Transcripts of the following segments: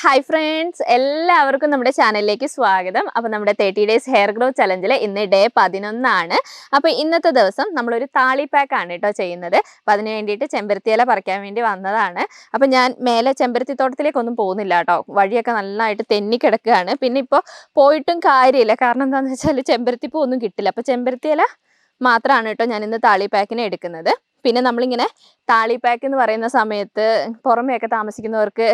Hi friends, എല്ലാവർക്കും നമ്മുടെ ചാനലിലേക്ക് സ്വാഗതം. അപ്പോൾ നമ്മുടെ 30 ഡേയ്സ് ഹെയർ ഗ്രോത്ത് ചലഞ്ചിൽ ഇന്ന് ഡേ 11 ആണ്. അപ്പോൾ ഇന്നത്തെ ദിവസം നമ്മളൊരു താളി പാക്ക് ആണ് കേട്ടോ ചെയ്യുന്നത്. അപ്പോൾ അതിന് വേണ്ടിയിട്ട് ചെമ്പരത്തി ഇല പറിക്കാൻ വേണ്ടി വന്നതാണ്. അപ്പോൾ ഞാൻ മേലെ ചെമ്പരത്തി തോട്ടത്തിലേക്കൊന്നും പോകുന്നില്ല കേട്ടോ. വഴിയൊക്കെ നന്നായിട്ട് തെന്നിക്കിടക്കുകയാണ്. പിന്നെ ഇപ്പോൾ പോയിട്ടും കാര്യമില്ല, കാരണം എന്താണെന്ന് വെച്ചാൽ ചെമ്പരത്തിപ്പൂ ഒന്നും കിട്ടില്ല. അപ്പോൾ ചെമ്പരത്തി ഇല മാത്രമാണ് കേട്ടോ ഞാൻ ഇന്ന് താളി പാക്കിന് എടുക്കുന്നത്. പിന്നെ നമ്മളിങ്ങനെ താളി പാക്ക് എന്ന് പറയുന്ന സമയത്ത് പുറമെയൊക്കെ താമസിക്കുന്നവർക്ക്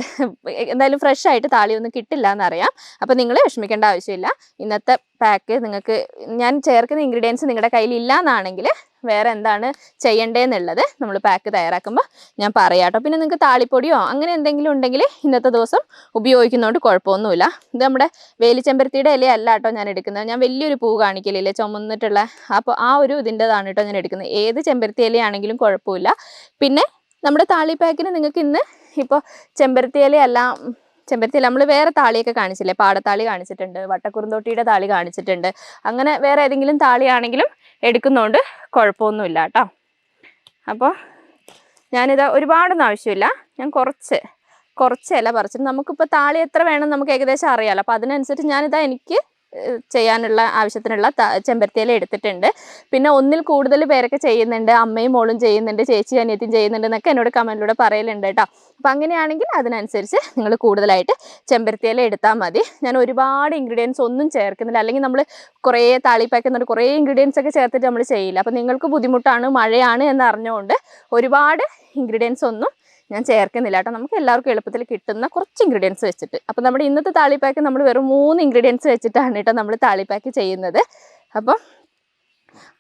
എന്തായാലും ഫ്രഷ് ആയിട്ട് താളിയൊന്നും കിട്ടില്ല എന്നറിയാം. അപ്പോൾ നിങ്ങൾ വിഷമിക്കേണ്ട ആവശ്യമില്ല. ഇന്നത്തെ പാക്ക് നിങ്ങൾക്ക് ഞാൻ ചേർക്കുന്ന ഇൻഗ്രീഡിയൻസ് നിങ്ങളുടെ കയ്യിൽ ഇല്ല എന്നാണെങ്കിൽ വേറെ എന്താണ് ചെയ്യേണ്ടതെന്നുള്ളത് നമ്മൾ പാക്ക് തയ്യാറാക്കുമ്പോൾ ഞാൻ പറയാം കേട്ടോ. പിന്നെ നിങ്ങൾക്ക് താളിപ്പൊടിയോ അങ്ങനെ എന്തെങ്കിലും ഉണ്ടെങ്കിൽ ഇന്നത്തെ ദിവസം ഉപയോഗിക്കുന്നതുകൊണ്ട് കുഴപ്പമൊന്നുമില്ല. ഇത് നമ്മുടെ വേലിച്ചെമ്പരത്തിയുടെ ഇലയല്ല കേട്ടോ ഞാൻ എടുക്കുന്നത്. ഞാൻ വലിയൊരു പൂ കാണിക്കലില്ലേ, ചുമന്നിട്ടുള്ള, അപ്പോൾ ആ ഒരു ഇതിൻ്റെതാണ് കേട്ടോ ഞാൻ എടുക്കുന്നത്. ഏത് ചെമ്പരത്തി ഇലയാണെങ്കിലും കുഴപ്പമില്ല. പിന്നെ നമ്മുടെ താളി പാക്കിന് നിങ്ങൾക്ക് ഇന്ന് ഇപ്പോൾ ചെമ്പരത്തി ഇലയല്ല, നമ്മൾ വേറെ താളിയൊക്കെ കാണിച്ചില്ലേ, പാടത്താളി കാണിച്ചിട്ടുണ്ട്, വട്ടക്കുറുന്തോട്ടിയുടെ താളി കാണിച്ചിട്ടുണ്ട്. അങ്ങനെ വേറെ ഏതെങ്കിലും താളിയാണെങ്കിലും എടുക്കുന്നതുകൊണ്ട് കുഴപ്പമൊന്നുമില്ല കേട്ടോ. അപ്പോൾ ഞാനിത് ഒരുപാടൊന്നും ആവശ്യമില്ല, ഞാൻ കുറച്ച് ഇല പറിച്ചിട്ട് നമുക്കിപ്പോൾ താളി എത്ര വേണം നമുക്ക് ഏകദേശം അറിയാമല്ലോ. അപ്പോൾ അതിനനുസരിച്ച് ഞാനിതാ എനിക്ക് ചെയ്യാനുള്ള ആവശ്യത്തിനുള്ള ചെമ്പരത്തി ഇല എടുത്തിട്ടുണ്ട്. പിന്നെ ഒന്നിൽ കൂടുതൽ പേരൊക്കെ ചെയ്യുന്നുണ്ട്, അമ്മയും മോളും ചെയ്യുന്നുണ്ട്, ചേച്ചി അനിയത്തിയും ചെയ്യുന്നുണ്ട് എന്നൊക്കെ എന്നോട് കമൻറ്റിലൂടെ പറയലുണ്ട് കേട്ടോ. അപ്പോൾ അങ്ങനെയാണെങ്കിൽ അതിനനുസരിച്ച് നിങ്ങൾ കൂടുതലായിട്ട് ചെമ്പരത്തി ഇല എടുത്താൽ മതി. ഞാൻ ഒരുപാട് ഇൻഗ്രീഡിയൻസ് ഒന്നും ചേർക്കുന്നില്ല, അല്ലെങ്കിൽ നമ്മൾ കുറേ താളിപ്പാക്ക് എന്നിട്ട് കുറേ ഇൻഗ്രീഡിയൻസ് ഒക്കെ ചേർത്തിട്ട് നമ്മൾ ചെയ്യില്ല. അപ്പോൾ നിങ്ങൾക്ക് ബുദ്ധിമുട്ടാണ്, മഴയാണ് എന്ന് അറിഞ്ഞുകൊണ്ട് ഒരുപാട് ഇൻഗ്രീഡിയൻസ് ഒന്നും ഞാൻ ചേർക്കുന്നില്ല കേട്ടോ. നമുക്ക് എല്ലാവർക്കും എളുപ്പത്തിൽ കിട്ടുന്ന കുറച്ച് ഇൻഗ്രീഡിയൻസ് വെച്ചിട്ട്. അപ്പോൾ നമ്മുടെ ഇന്നത്തെ താളിപ്പാക്ക് നമ്മൾ വെറും 3 ഇൻഗ്രീഡിയൻസ് വെച്ചിട്ടാണ് കേട്ടോ നമ്മൾ താളിപ്പാക്ക് ചെയ്യുന്നത്. അപ്പം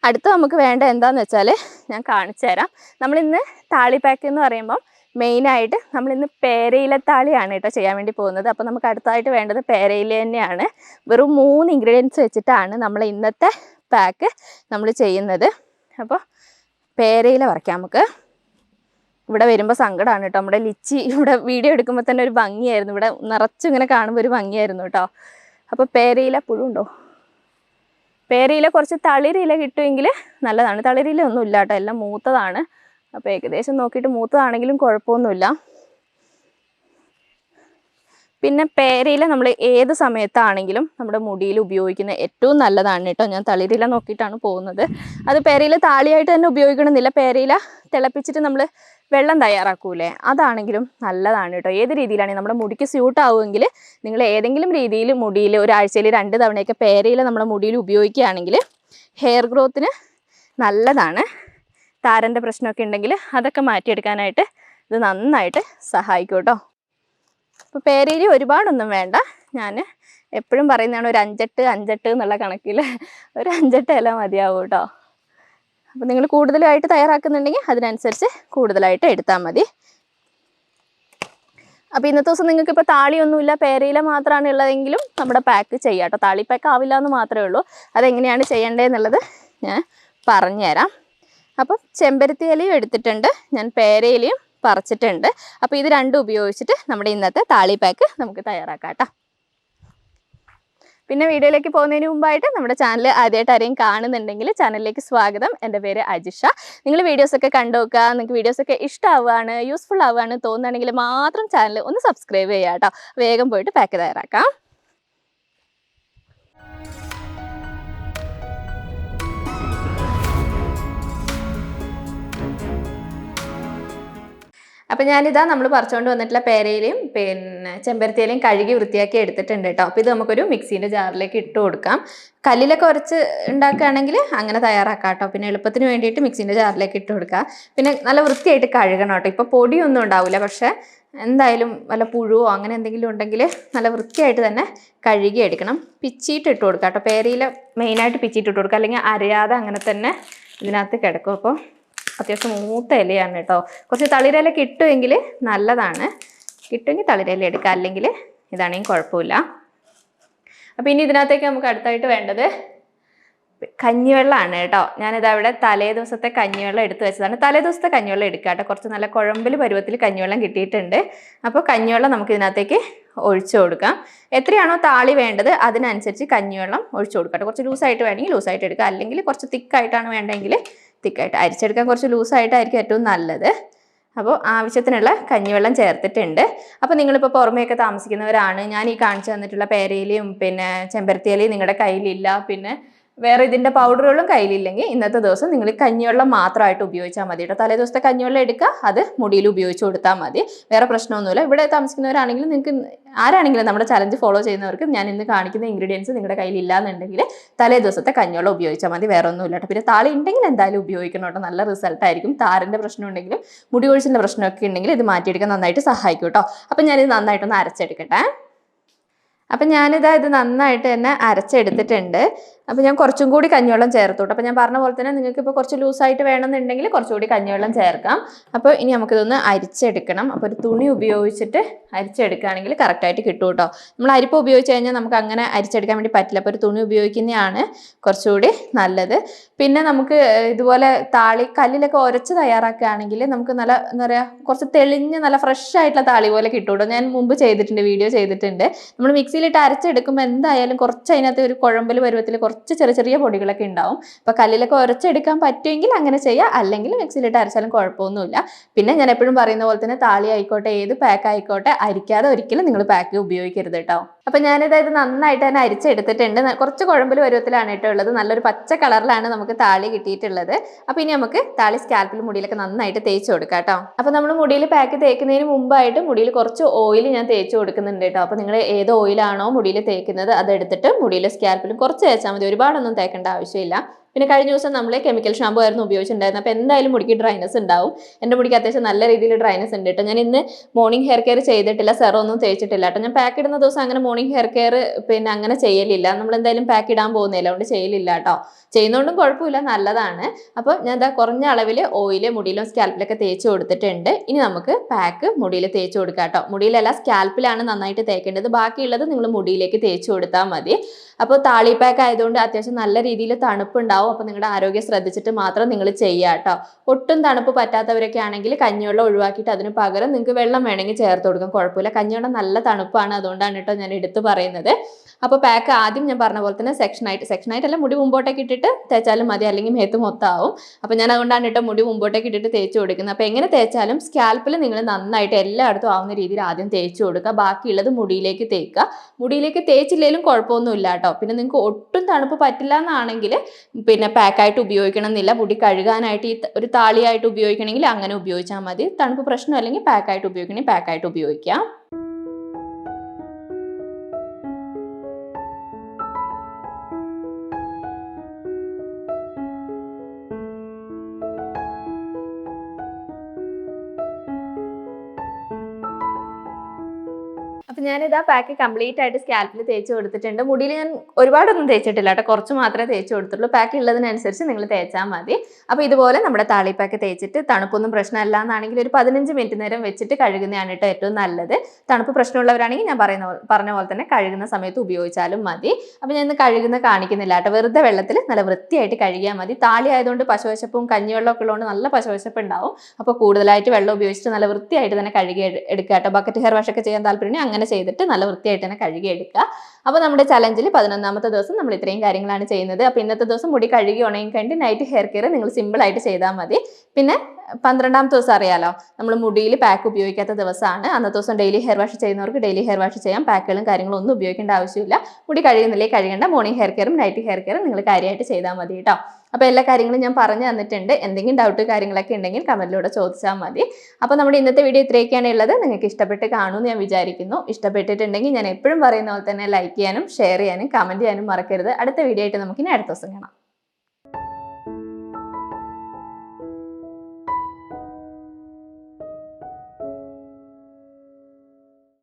അടുത്ത നമുക്ക് വേണ്ട എന്താണെന്ന് വെച്ചാൽ ഞാൻ കാണിച്ചു തരാം. നമ്മളിന്ന് താളിപ്പാക്ക് എന്ന് പറയുമ്പം മെയിനായിട്ട് നമ്മളിന്ന് പേരയിലത്താളിയാണ് കേട്ടോ ചെയ്യാൻ വേണ്ടി പോകുന്നത്. അപ്പോൾ നമുക്ക് അടുത്തായിട്ട് വേണ്ടത് പേരയില തന്നെയാണ്. വെറും 3 ഇൻഗ്രീഡിയൻസ് വെച്ചിട്ടാണ് നമ്മൾ ഇന്നത്തെ പാക്ക് നമ്മൾ ചെയ്യുന്നത്. അപ്പോൾ പേരയില പറിക്കാം നമുക്ക്. ഇവിടെ വരുമ്പോൾ സങ്കടമാണ് കേട്ടോ, നമ്മുടെ ലിച്ചി ഇവിടെ വീഡിയോ എടുക്കുമ്പോൾ തന്നെ ഒരു ഭംഗിയായിരുന്നു, ഇവിടെ നിറച്ചിങ്ങനെ കാണുമ്പോൾ ഒരു ഭംഗിയായിരുന്നു കേട്ടോ. അപ്പോൾ പേരയില പുഴുണ്ടോ, പേരയില കുറച്ച് തളിരില കിട്ടുമെങ്കിൽ നല്ലതാണ്. തളിരില ഒന്നും ഇല്ല കേട്ടോ, എല്ലാം മൂത്തതാണ്. അപ്പോൾ ഏകദേശം നോക്കിയിട്ട് മൂത്തതാണെങ്കിലും കുഴപ്പമൊന്നുമില്ല. പിന്നെ പേരയില നമ്മൾ ഏത് സമയത്താണെങ്കിലും നമ്മുടെ മുടിയിൽ ഉപയോഗിക്കുന്ന ഏറ്റവും നല്ലതാണ് കേട്ടോ. ഞാൻ തളിരില നോക്കിയിട്ടാണ് പോകുന്നത്. അത് പേരയില താളിയായിട്ട് തന്നെ ഉപയോഗിക്കണമെന്നില്ല, പേരയില തിളപ്പിച്ചിട്ട് നമ്മൾ വെള്ളം തയ്യാറാക്കൂലേ, അതാണെങ്കിലും നല്ലതാണ് കേട്ടോ. ഏത് രീതിയിലാണെങ്കിൽ നമ്മുടെ മുടിക്ക് സ്യൂട്ട് ആവുമെങ്കിൽ നിങ്ങൾ ഏതെങ്കിലും രീതിയിൽ മുടിയിൽ ഒരാഴ്ചയിൽ 2 തവണയൊക്കെ പേരയില നമ്മുടെ മുടിയിൽ ഉപയോഗിക്കുകയാണെങ്കിൽ ഹെയർ ഗ്രോത്തിന് നല്ലതാണ്. താരൻ്റെ പ്രശ്നമൊക്കെ ഉണ്ടെങ്കിൽ അതൊക്കെ മാറ്റിയെടുക്കാനായിട്ട് ഇത് നന്നായിട്ട് സഹായിക്കും കേട്ടോ. അപ്പോൾ പേരയില ഒരുപാടൊന്നും വേണ്ട, ഞാൻ എപ്പോഴും പറയുന്നതാണ് ഒരു 5-8 എന്നുള്ള കണക്കിൽ ഒരു 5-8 ഇല മതിയാവും കേട്ടോ. അപ്പോൾ നിങ്ങൾ കൂടുതലായിട്ട് തയ്യാറാക്കുന്നുണ്ടെങ്കിൽ അതിനനുസരിച്ച് കൂടുതലായിട്ട് എടുത്താൽ മതി. അപ്പോൾ ഇന്നത്തെ ദിവസം നിങ്ങൾക്ക് ഇപ്പോൾ താളിയൊന്നുമില്ല, പേരയില മാത്രമാണ് ഉള്ളതെങ്കിലും നമ്മുടെ പാക്ക് ചെയ്യാം കേട്ടോ. താളി പാക്ക് ആവില്ല എന്ന് മാത്രമേ ഉള്ളൂ. അതെങ്ങനെയാണ് ചെയ്യേണ്ടതെന്നുള്ളത് ഞാൻ പറഞ്ഞുതരാം. അപ്പം ചെമ്പരത്തി ഇലയും എടുത്തിട്ടുണ്ട്, ഞാൻ പേരയിലയും പറിച്ചിട്ടുണ്ട്. അപ്പോൾ ഇത് രണ്ടും ഉപയോഗിച്ചിട്ട് നമ്മുടെ ഇന്നത്തെ താളി പാക്ക് നമുക്ക് തയ്യാറാക്കാം കേട്ടോ. പിന്നെ വീഡിയോയിലേക്ക് പോകുന്നതിന് മുമ്പായിട്ട് നമ്മുടെ ചാനൽ ആദ്യമായിട്ട് ആരെയും കാണുന്നുണ്ടെങ്കിൽ ചാനലിലേക്ക് സ്വാഗതം. എൻ്റെ പേര് അജിഷ. നിങ്ങൾ വീഡിയോസൊക്കെ കണ്ടു നോക്കുക, നിങ്ങൾക്ക് വീഡിയോസൊക്കെ ഇഷ്ടമാവുകയാണ്, യൂസ്ഫുൾ ആവുകയാണ് തോന്നുകയാണെങ്കിൽ മാത്രം ചാനൽ ഒന്ന് സബ്സ്ക്രൈബ് ചെയ്യുക കേട്ടോ. വേഗം പോയിട്ട് പാക്ക് തയ്യാറാക്കാം. അപ്പോൾ ഞാനിതാ നമ്മൾ പറിച്ചുകൊണ്ട് വന്നിട്ടുള്ള പേരയിലയും പിന്നെ ചെമ്പരത്തിയിലയും കഴുകി വൃത്തിയാക്കി എടുത്തിട്ടുണ്ട് കേട്ടോ. അപ്പോൾ ഇത് നമുക്കൊരു മിക്സീൻ്റെ ജാറിലേക്ക് ഇട്ട് കൊടുക്കാം. കല്ലിലൊക്കെ ഉരച്ച് ഉണ്ടാക്കുകയാണെങ്കിൽ അങ്ങനെ തയ്യാറാക്കാം കേട്ടോ. പിന്നെ എളുപ്പത്തിന് വേണ്ടിയിട്ട് മിക്സീൻ്റെ ജാറിലേക്ക് ഇട്ട് കൊടുക്കുക. പിന്നെ നല്ല വൃത്തിയായിട്ട് കഴുകണം കേട്ടോ. ഇപ്പോൾ പൊടിയൊന്നും ഉണ്ടാവില്ല, പക്ഷേ എന്തായാലും വല്ല പുഴുവോ അങ്ങനെ എന്തെങ്കിലും ഉണ്ടെങ്കിൽ നല്ല വൃത്തിയായിട്ട് തന്നെ കഴുകി എടുക്കണം. പിച്ചിയിട്ട് ഇട്ട് കൊടുക്കുക കേട്ടോ. പേരയില മെയിനായിട്ട് പിച്ചിയിട്ട് ഇട്ട് കൊടുക്കുക, അല്ലെങ്കിൽ അരയാതെ അങ്ങനെ തന്നെ ഇതിനകത്ത് കിടക്കും. അപ്പോൾ അത്യാവശ്യം മൂത്ത ഇലയാണ് കേട്ടോ. കുറച്ച് തളിരില കിട്ടുമെങ്കിൽ നല്ലതാണ്, കിട്ടുമെങ്കിൽ തളിരില എടുക്കുക, അല്ലെങ്കിൽ ഇതാണെങ്കിൽ കുഴപ്പമില്ല. അപ്പോൾ ഇനി ഇതിനകത്തേക്ക് നമുക്ക് അടുത്തായിട്ട് വേണ്ടത് കഞ്ഞിവെള്ളമാണ് കേട്ടോ. ഞാനിതവിടെ തലേ ദിവസത്തെ കഞ്ഞിവെള്ളം എടുത്ത് വെച്ചതാണ്. തലേ ദിവസത്തെ കഞ്ഞിവെള്ളം എടുക്കുക കേട്ടോ. കുറച്ച് നല്ല കുഴമ്പൽ പരുവത്തിൽ കഞ്ഞിവെള്ളം കിട്ടിയിട്ടുണ്ട്. അപ്പോൾ കഞ്ഞിവെള്ളം നമുക്ക് ഇതിനകത്തേക്ക് ഒഴിച്ചു കൊടുക്കാം. എത്രയാണോ താളി വേണ്ടത് അതിനനുസരിച്ച് കഞ്ഞിവെള്ളം ഒഴിച്ചു കൊടുക്കാം. കുറച്ച് ലൂസായിട്ട് വേണമെങ്കിൽ ലൂസായിട്ട് എടുക്കുക, അല്ലെങ്കിൽ കുറച്ച് തിക്കായിട്ടാണ് വേണ്ടതെങ്കിൽ തിക്കായിട്ട്. അരിച്ചെടുക്കാൻ കുറച്ച് ലൂസായിട്ടായിരിക്കും ഏറ്റവും നല്ലത്. അപ്പോൾ ആവശ്യത്തിനുള്ള കഞ്ഞിവെള്ളം ചേർത്തിട്ടുണ്ട്. അപ്പോൾ നിങ്ങളിപ്പോൾ പുറമേയൊക്കെ താമസിക്കുന്നവരാണ്, ഞാൻ ഈ കാണിച്ചു തന്നിട്ടുള്ള പേരയിലയും പിന്നെ ചെമ്പരത്തിയിലയും നിങ്ങളുടെ കയ്യിലില്ല, പിന്നെ വേറെ ഇതിൻ്റെ പൗഡറുകളും കയ്യിലില്ലെങ്കിൽ ഇന്നത്തെ ദിവസം നിങ്ങൾ കഞ്ഞിവെള്ളം മാത്രമായിട്ട് ഉപയോഗിച്ചാൽ മതി കേട്ടോ. തലേ ദിവസത്തെ കഞ്ഞിവെള്ളം എടുക്കുക, അത് മുടിയിൽ ഉപയോഗിച്ച് കൊടുത്താൽ മതി, വേറെ പ്രശ്നമൊന്നുമില്ല. ഇവിടെ താമസിക്കുന്നവരാണെങ്കിലും നിങ്ങൾക്ക് ആരാണെങ്കിലും നമ്മുടെ ചലഞ്ച് ഫോളോ ചെയ്യുന്നവർക്ക് ഞാൻ ഇന്ന് കാണിക്കുന്ന ഇൻഗ്രീഡിയൻസ് നിങ്ങളുടെ കയ്യിൽ ഇല്ലാന്നുണ്ടെങ്കിൽ തലേ ദിവസത്തെ കഞ്ഞിവെള്ളം ഉപയോഗിച്ചാൽ മതി, വേറെ ഒന്നുമില്ല കേട്ടോ. പിന്നെ താളി ഉണ്ടെങ്കിൽ എന്തായാലും ഉപയോഗിക്കണം കേട്ടോ, നല്ല റിസൾട്ട് ആയിരിക്കും. താരൻ്റെ പ്രശ്നം ഉണ്ടെങ്കിലും മുടി കൊഴിച്ചിൻ്റെ പ്രശ്നമൊക്കെ ഉണ്ടെങ്കിൽ ഇത് മാറ്റിയെടുക്കാൻ നന്നായിട്ട് സഹായിക്കും കേട്ടോ. അപ്പം ഞാനിത് നന്നായിട്ടൊന്ന് അരച്ചെടുക്കട്ടെ. അപ്പം ഞാനിതാ ഇത് നന്നായിട്ട് തന്നെ അരച്ചെടുത്തിട്ടുണ്ട്. അപ്പോൾ ഞാൻ കുറച്ചും കൂടി കഞ്ഞിവെള്ളം ചേർത്തോട്ടെ. അപ്പോൾ ഞാൻ പറഞ്ഞ പോലെ തന്നെ നിങ്ങൾക്ക് ഇപ്പോൾ കുറച്ച് ലൂസായിട്ട് വേണമെന്നുണ്ടെങ്കിൽ കുറച്ചുകൂടി കഞ്ഞിവെള്ളം ചേർക്കാം. അപ്പോൾ ഇനി നമുക്കിതൊന്ന് അരിച്ചെടുക്കണം. അപ്പോൾ ഒരു തുണി ഉപയോഗിച്ചിട്ട് അരിച്ചെടുക്കുകയാണെങ്കിൽ കറക്റ്റായിട്ട് കിട്ടും കേട്ടോ. നമ്മൾ അരിപ്പ ഉപയോഗിച്ച് കഴിഞ്ഞാൽ നമുക്ക് അങ്ങനെ അരിച്ചെടുക്കാൻ വേണ്ടി പറ്റില്ല. അപ്പോൾ ഒരു തുണി ഉപയോഗിക്കുന്നതാണ് കുറച്ചുകൂടി നല്ലത്. പിന്നെ നമുക്ക് ഇതുപോലെ താളി കല്ലിലൊക്കെ ഉരച്ച് തയ്യാറാക്കുകയാണെങ്കിൽ നമുക്ക് നല്ല എന്താ പറയുക കുറച്ച് തെളിഞ്ഞ് നല്ല ഫ്രഷ് ആയിട്ടുള്ള താളി പോലെ കിട്ടും കേട്ടോ. ഞാൻ മുമ്പ് ചെയ്തിട്ടുണ്ട്, വീഡിയോ ചെയ്തിട്ടുണ്ട്. നമ്മൾ മിക്സിയിലിട്ട് അരച്ചെടുക്കുമ്പോൾ എന്തായാലും കുറച്ച് അതിനകത്ത് ഒരു കുഴമ്പൽ പരുവത്തിൽ കുറച്ച് ചെറിയ ചെറിയ പൊടികളൊക്കെ ഉണ്ടാവും. അപ്പോൾ കല്ലിലൊക്കെ ഉരച്ചെടുക്കാൻ പറ്റുമെങ്കിൽ അങ്ങനെ ചെയ്യാം, അല്ലെങ്കിൽ മിക്സിയിലിട്ട് അരച്ചാലും കുഴപ്പമൊന്നുമില്ല. പിന്നെ ഞാൻ എപ്പോഴും പറയുന്ന പോലെ തന്നെ താളി ആയിക്കോട്ടെ ഏത് പാക്ക് ആയിക്കോട്ടെ അരിക്കാതെ ഒരിക്കലും നിങ്ങൾ പാക്ക് ഉപയോഗിക്കരുത് കേട്ടോ. അപ്പം ഞാനിതായത് നന്നായിട്ട് തന്നെ അരിച്ചെടുത്തിട്ടുണ്ട്. കുറച്ച് കുഴമ്പൽ പരുവത്തിലാണ് കേട്ടോ ഉള്ളത്. നല്ലൊരു പച്ച കളറിലാണ് നമുക്ക് താളി കിട്ടിയിട്ടുള്ളത്. അപ്പോൾ ഇനി നമുക്ക് താളി സ്കാൽപ്പിൽ മുടിയിലൊക്കെ നന്നായിട്ട് തേച്ച് കൊടുക്കാം കേട്ടോ. അപ്പോൾ നമ്മൾ മുടിയിൽ പാക്ക് തേക്കുന്നതിന് മുമ്പായിട്ട് മുടിയിൽ കുറച്ച് ഓയിൽ ഞാൻ തേച്ച് കൊടുക്കുന്നുണ്ട് കേട്ടോ. അപ്പോൾ നിങ്ങൾ ഏത് ഓയിലാണോ മുടിയിൽ തേക്കുന്നത് അതെടുത്തിട്ട് മുടിയിൽ സ്കാൽപ്പിലും കുറച്ച് തേച്ചാൽ മതി, ഒരുപാടൊന്നും തേക്കേണ്ട ആവശ്യമില്ല. പിന്നെ കഴിഞ്ഞ ദിവസം നമ്മൾ കെമിക്കൽ ഷാമ്പു ആയിരുന്നു ഉപയോഗിച്ചിട്ടുണ്ടായിരുന്നത്. അപ്പോൾ എന്തായാലും മുടിക്ക് ഡ്രൈനസ് ഉണ്ടാവും. എൻ്റെ മുടിക്ക് അത്യാവശ്യം നല്ല രീതിയിൽ ഡ്രൈനസ് ഉണ്ട് കേട്ടോ. ഞാൻ ഇന്ന് മോർണിംഗ് ഹെയർ കെയർ ചെയ്തിട്ടില്ല, സെറൊന്നും തേച്ചിട്ടില്ല കേട്ടോ. ഞാൻ പാക്ക് ഇടുന്ന ദിവസം അങ്ങനെ മോർണിംഗ് ഹെയർ കെയർ പിന്നെ അങ്ങനെ ചെയ്യലില്ല. നമ്മൾ എന്തായാലും പാക്ക് ഇടാൻ പോകുന്നില്ല, അതുകൊണ്ട് ചെയ്യലില്ല കേട്ടോ. ചെയ്യുന്നതുകൊണ്ടും കുഴപ്പമില്ല, നല്ലതാണ്. അപ്പോൾ ഞാൻ എന്താ കുറഞ്ഞ അളവിൽ ഓയിൽ മുടിയിലും സ്കാൽപ്പിലൊക്കെ തേച്ച് കൊടുത്തിട്ടുണ്ട്. ഇനി നമുക്ക് പാക്ക് മുടിയിൽ തേച്ച് കൊടുക്കാം കേട്ടോ. മുടിയിലല്ല സ്കാൽപ്പിലാണ് നന്നായിട്ട് തേക്കേണ്ടത്, ബാക്കിയുള്ളത് നിങ്ങൾ മുടിയിലേക്ക് തേച്ച് കൊടുത്താൽ മതി. അപ്പോൾ താളി പാക്ക് ആയതുകൊണ്ട് അത്യാവശ്യം നല്ല രീതിയിൽ തണുപ്പുണ്ടാവും. അപ്പോൾ നിങ്ങളുടെ ആരോഗ്യം ശ്രദ്ധിച്ചിട്ട് മാത്രം നിങ്ങൾ ചെയ്യുക കേട്ടോ. ഒട്ടും തണുപ്പ് പറ്റാത്തവരൊക്കെ ആണെങ്കിൽ കഞ്ഞിവെള്ളം ഒഴിവാക്കിയിട്ട് അതിന് പകരം നിങ്ങൾക്ക് വെള്ളം വേണമെങ്കിൽ ചേർത്ത് കൊടുക്കാം, കുഴപ്പമില്ല. കഞ്ഞിവെള്ളം നല്ല തണുപ്പാണ്, അതുകൊണ്ടാണ് കേട്ടോ ഞാൻ എടുത്ത് പറയുന്നത്. അപ്പോൾ പാക്ക് ആദ്യം ഞാൻ പറഞ്ഞ പോലെ തന്നെ സെക്ഷനായിട്ടല്ല മുടി മുമ്പോട്ടേക്ക് ഇട്ടിട്ട് തേച്ചാലും മതി, അല്ലെങ്കിൽ മേത്ത് മൊത്തമാവും. അപ്പോൾ ഞാൻ അതുകൊണ്ടാണ് കേട്ടോ മുടി മുമ്പോട്ടേക്ക് ഇട്ടിട്ട് തേച്ച് കൊടുക്കുന്നത്. അപ്പോൾ എങ്ങനെ തേച്ചാലും സ്കാൽപ്പിൽ നിങ്ങൾ നന്നായിട്ട് എല്ലായിടത്തും ആവുന്ന രീതിയിൽ ആദ്യം തേച്ച് കൊടുക്കുക, ബാക്കിയുള്ളത് മുടിയിലേക്ക് തേക്കുക. മുടിയിലേക്ക് തേച്ചില്ലെങ്കിലും കുഴപ്പമൊന്നുമില്ല കേട്ടോ. പിന്നെ നിങ്ങൾക്ക് ഒട്ടും തണുപ്പ് പറ്റില്ല എന്നാണെങ്കിൽ പിന്നെ പാക്കായിട്ട് ഉപയോഗിക്കണം എന്നില്ല. മുടി കഴുകാനായിട്ട് ഈ ഒരു താളിയായിട്ട് ഉപയോഗിക്കണമെങ്കിൽ അങ്ങനെ ഉപയോഗിച്ചാൽ മതി. തണുപ്പ് പ്രശ്നം അല്ലെങ്കിൽ പാക്കായിട്ട് ഉപയോഗിക്കണമെങ്കിൽ പാക്കായിട്ട് ഉപയോഗിക്കാം. അപ്പോൾ ഞാനിതാ പാക്ക് കംപ്ലീറ്റ് ആയിട്ട് സ്കാൽപ്പിൽ തേച്ച് കൊടുത്തിട്ടുണ്ട്. മുടിയിൽ ഞാൻ ഒരുപാടൊന്നും തേച്ചിട്ടില്ല കേട്ടോ, കുറച്ച് മാത്രമേ തേച്ച് കൊടുത്തുള്ളൂ. പാക്ക് ഉള്ളതിനനുസരിച്ച് നിങ്ങൾ തേച്ചാൽ മതി. അപ്പോൾ ഇതുപോലെ നമ്മുടെ താളി പാക്ക് തേച്ചിട്ട് തണുപ്പൊന്നും പ്രശ്നമല്ല എന്നാണെങ്കിൽ ഒരു 15 മിനിറ്റ് നേരം വെച്ചിട്ട് കഴുകുന്നതാണ് കേട്ടോ ഏറ്റവും നല്ലത്. തണുപ്പ് പ്രശ്നമുള്ളവരാണെങ്കിൽ ഞാൻ പറഞ്ഞ പോലെ തന്നെ കഴുകുന്ന സമയത്ത് ഉപയോഗിച്ചാലും മതി. അപ്പോൾ ഞാൻ ഇന്ന് കഴുകുന്ന കാണിക്കുന്നില്ല കേട്ടോ, വെറുതെ വെള്ളത്തിൽ നല്ല വൃത്തിയായിട്ട് കഴുകിയാൽ മതി. താളി ആയതുകൊണ്ട് പശവശപ്പും കഞ്ഞിവെള്ളമൊക്കെ ഉള്ളതുകൊണ്ട് നല്ല പശവശപ്പ് ഉണ്ടാവും. അപ്പോൾ കൂടുതലായിട്ട് വെള്ളം ഉപയോഗിച്ചിട്ട് നല്ല വൃത്തിയായിട്ട് തന്നെ കഴുകി എടുക്കുക കേട്ടോ. ബക്കറ്റ് ഹെയർ വാഷ് ഒക്കെ ചെയ്യാൻ താല്പര്യം അങ്ങനെ ചെയ്തിട്ട് നല്ല വൃത്തിയായിട്ട് തന്നെ കഴുകിയെടുക്കുക. അപ്പോൾ നമ്മുടെ ചലഞ്ചിൽ 11ാമത്തെ ദിവസം നമ്മൾ ഇത്രയും കാര്യങ്ങളാണ് ചെയ്യുന്നത്. അപ്പോൾ ഇന്നത്തെ ദിവസം മുടി കഴുകി ഉണങ്ങി കണ്ട് നൈറ്റ് ഹെയർ കെയർ നിങ്ങൾ സിമ്പിളായിട്ട് ചെയ്താൽ മതി. പിന്നെ 12ാമത്തെ ദിവസം അറിയാലോ, നമ്മൾ മുടിയിൽ പാക്ക് ഉപയോഗിക്കാത്ത ദിവസമാണ്. അന്നത്തെ ദിവസം ഡെയിലി ഹെയർ വാഷ് ചെയ്യുന്നവർക്ക് ഡെയിലി ഹെയർ വാഷ് ചെയ്യാം, പാക്കുകളും കാര്യങ്ങളും ഒന്നും ഉപയോഗിക്കേണ്ട ആവശ്യമില്ല. മുടി കഴുകുന്നില്ലേ കഴുകേണ്ട, മോർണിംഗ് ഹെയർ കെയറും നൈറ്റ് ഹെയർ കെയറും നിങ്ങൾ കാര്യമായിട്ട് ചെയ്താൽ മതി കേട്ടോ. അപ്പോൾ എല്ലാ കാര്യങ്ങളും ഞാൻ പറഞ്ഞു തന്നിട്ടുണ്ട്. എന്തെങ്കിലും ഡൗട്ട് കാര്യങ്ങളൊക്കെ ഉണ്ടെങ്കിൽ കമന്റിലൂടെ ചോദിച്ചാൽ മതി. അപ്പോൾ നമ്മുടെ ഇന്നത്തെ വീഡിയോ ഇത്രയൊക്കെയാണ് ഉള്ളത്. നിങ്ങൾക്ക് ഇഷ്ടപ്പെട്ട് കാണുമെന്ന് ഞാൻ വിചാരിക്കുന്നു. ഇഷ്ടപ്പെട്ടിട്ടുണ്ടെങ്കിൽ ഞാൻ എപ്പോഴും പറയുന്ന പോലെ തന്നെ ലൈക്ക് ചെയ്യാനും ഷെയർ ചെയ്യാനും കമന്റ് ചെയ്യാനും മറക്കരുത്. അടുത്ത വീഡിയോ ആയിട്ട് നമുക്കിനി അടുത്ത ദിവസം കാണാം.